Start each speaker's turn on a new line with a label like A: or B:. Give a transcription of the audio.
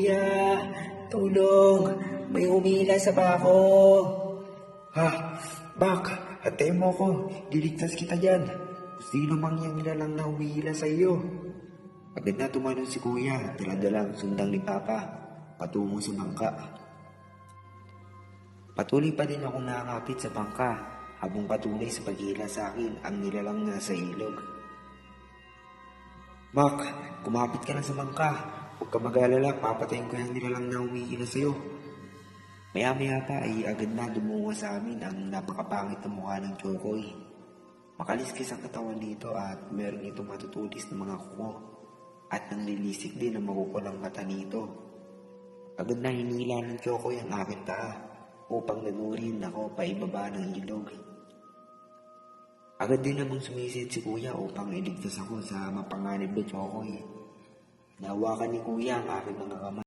A: Kuya, tulong! May umila sa bako! Ha? Bak, atay mo ko. Diligtas kita dyan. Sino mang yung nilalang na humihila sa iyo? Agad na tumalon si Kuya, dala-dalang sundang ni Papa, patungo sa bangka. Patuloy pa din akong nakakapit sa bangka, habang patuloy sa paghila sa akin ang nilalang nasa ilog. Mak, kumapit ka na sa bangka. Huwag ka mag-alala, papatayin ko yung nilalang na humihila sa iyo. Maya-maya pa ay agad na dumungo sa amin ang napakapangit na mukha ng Chokoy. Makaliskis ang katawan nito at meron itong matutulis na mga kuko at nanlilisik din ang makukulang mata nito. Agad na hinila ng Chokoy ang aking paa upang lanurin ako paibaba ng ilog. Agad din namang sumisid si Kuya upang iligtas ako sa mapanganib na Chokoy. Nahawakan ni Kuya ang aking mga kamay